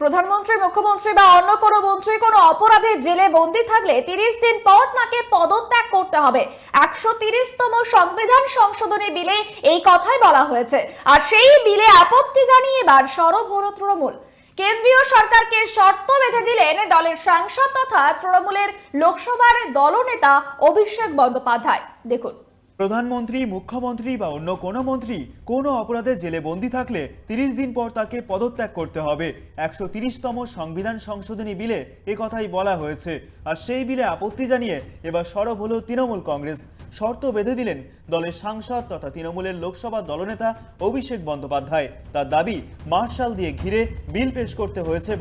প্রধানমন্ত্রী, মুখ্যমন্ত্রী বা অন্য কোনো মন্ত্রী কোনো অপরাধে জেলে বন্দী থাকলে 30 দিন পর তাকে পদত্যাগ করতে হবে। 130তম সংবিধান সংশোধনী বিলে এই কথাই বলা হয়েছে। আর সেই বিলে আপত্তি জানিয়ে এবার সরব হলো তৃণমূল। কেন্দ্রীয় সরকারকে শর্ত বেঁধে দিলেন দলের সাংসদ তথা তৃণমূলের লোকসভার দলনেতা অভিষেক বন্দ্যোপাধ্যায়। দেখুন, প্রধানমন্ত্রী, মুখ্যমন্ত্রী বা অন্য কোনো মন্ত্রী কোনো অপরাধে জেলে বন্দী থাকলে 30 দিন পর তাকে পদত্যাগ করতে হবে। 130তম সংবিধান সংশোধনী বিলে কথাই বলা হয়েছে। আর সেই বিলে আপত্তি জানিয়ে এবার সরব হলো তৃণমূল কংগ্রেস। শর্ত বেঁধে দিলেন দলের সাংসদ তথা তৃণমূলের লোকসভা দলনেতা অভিষেক বন্দ্যোপাধ্যায়। তার দাবি, মার্শাল দিয়ে ঘিরে বিল পেশ করতে হয়েছে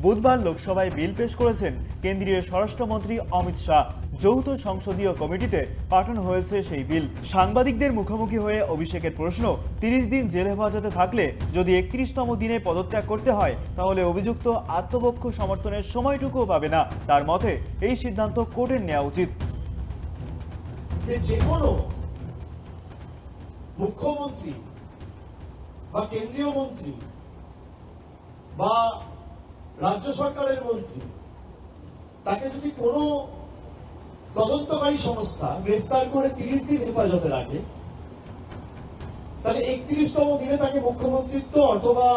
বুধবার লোকসভায় বিল পেশ করেছেন কেন্দ্রীয় স্বরাষ্ট্রমন্ত্রী অমিত শাহ। যৌথ সংসদীয় কমিটিতে পাঠানো হয়েছে সেই বিল। সাংবাদিকদের মুখোমুখি হয়ে অভিষেকের প্রশ্ন, 30 দিন জেল হেফাজতে থাকলে যদি 31তম দিনে পদত্যাগ করতে হয় তাহলে অভিযুক্ত আত্মপক্ষ সমর্থনের সময়টুকুও পাবে না। তার মতে এই সিদ্ধান্ত কোর্টের নেওয়া উচিত। যে কোনো মুখ্যমন্ত্রী বা কেন্দ্রীয় মন্ত্রী বা রাজ্য সরকারের মন্ত্রী, তাকে যদি কোনো তদন্তকারী সংস্থা গ্রেফতার করে 30 দিন হেফাজতে রাখে, তাহলে 31তম দিনে তাকে মুখ্যমন্ত্রিত্ব অথবা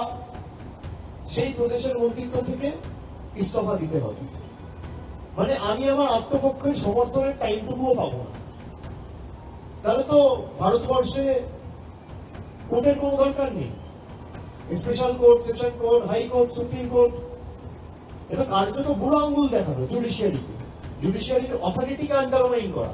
সেই প্রদেশের মন্ত্রিত্ব থেকে ইস্তফা দিতে হবে। মানে আমি আমার আত্মপক্ষের সমর্থনের টাইমটুকুও পাবো না। তাহলে তো ভারতবর্ষে কোর্টের কোনো দরকার নেই। Special court, session court, high court, supreme court, এটা কার্যত বুড়ো আঙ্গুল দেখানো জুডিশিয়ারির অথরিটিকে আন্ডারমাইন করা।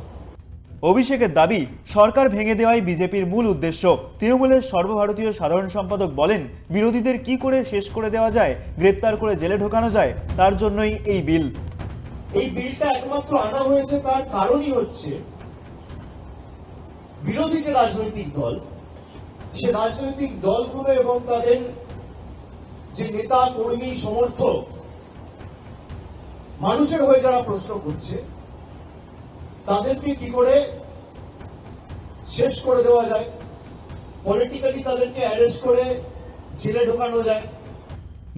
অভিষেকের দাবি, সরকার ভেঙে দেওয়াই বিজেপির মূল উদ্দেশ্য। তৃণমূলের সর্বভারতীয় সাধারণ সম্পাদক বলেন, বিরোধীদের কি করে শেষ করে দেওয়া যায়, গ্রেপ্তার করে জেলে ঢোকানো যায়, তার জন্যই এই বিল। এই বিলটা একমাত্র আনা হয়েছে তার কারণই হচ্ছে বিরোধী যে রাজনৈতিক দল, সে রাজনৈতিক দলগুলো এবং তাদের যে নেতা, কর্মী, সমর্থক, মানুষের হয়ে যারা প্রশ্ন করছে, তাদেরকে কি করে শেষ করে দেওয়া যায়, পলিটিক্যালি তাদেরকে অ্যারেস্ট করে জেলে ঢোকানো যায়।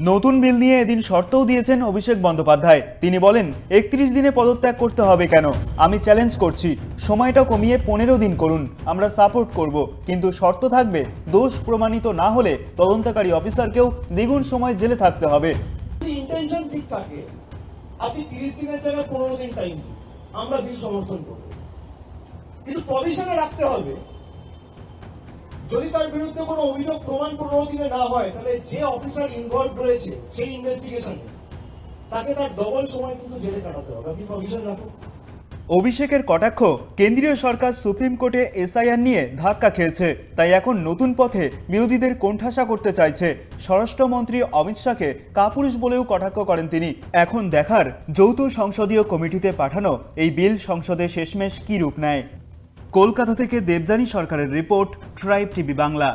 নতুন বিল নিয়ে এদিন শর্তও দিয়েছেন অভিষেক বন্দ্যোপাধ্যায়। তিনি বলেন, 31 দিনে পদত্যাগ করতে হবে কেন? আমি চ্যালেঞ্জ করছি, সময়টা কমিয়ে 15 দিন করুন, আমরা সাপোর্ট করব। কিন্তু শর্ত থাকবে, দোষ প্রমাণিত না হলে তদন্তকারী অফিসারকেও দ্বিগুণ সময় জেলে থাকতে হবে। যদি ইন্টেনশন ঠিক থাকে, আপনি 30 দিনের জায়গায় 15 দিন টাইম দিন, আমরা বিল সমর্থন করব। কিন্তু প্রভিশনে রাখতে হবে, যদি তার বিরুদ্ধে কোনো অভিযোগ প্রমাণ 15 দিনে না হয়, তাহলে যে অফিসার ইনভলভ রয়েছে সেই ইনভেস্টিগেশনে, তাকে তার ডবল সময় কিন্তু জেলে কাটাতে হবে। আপনি প্রভিশন রাখুন। অভিষেকের কটাক্ষ, কেন্দ্রীয় সরকার সুপ্রিম কোর্টে এসআইআর নিয়ে ধাক্কা খেয়েছে, তাই এখন নতুন পথে বিরোধীদের কোণঠাসা করতে চাইছে। স্বরাষ্ট্রমন্ত্রী অমিত শাহকে কাপুরুষ বলেও কটাক্ষ করেন তিনি। এখন দেখার, যৌথ সংসদীয় কমিটিতে পাঠানো এই বিল সংসদে শেষমেশ কী রূপ নেয়। কলকাতা থেকে দেবযানী সরকারের রিপোর্ট, ট্রাইব টিভি বাংলা।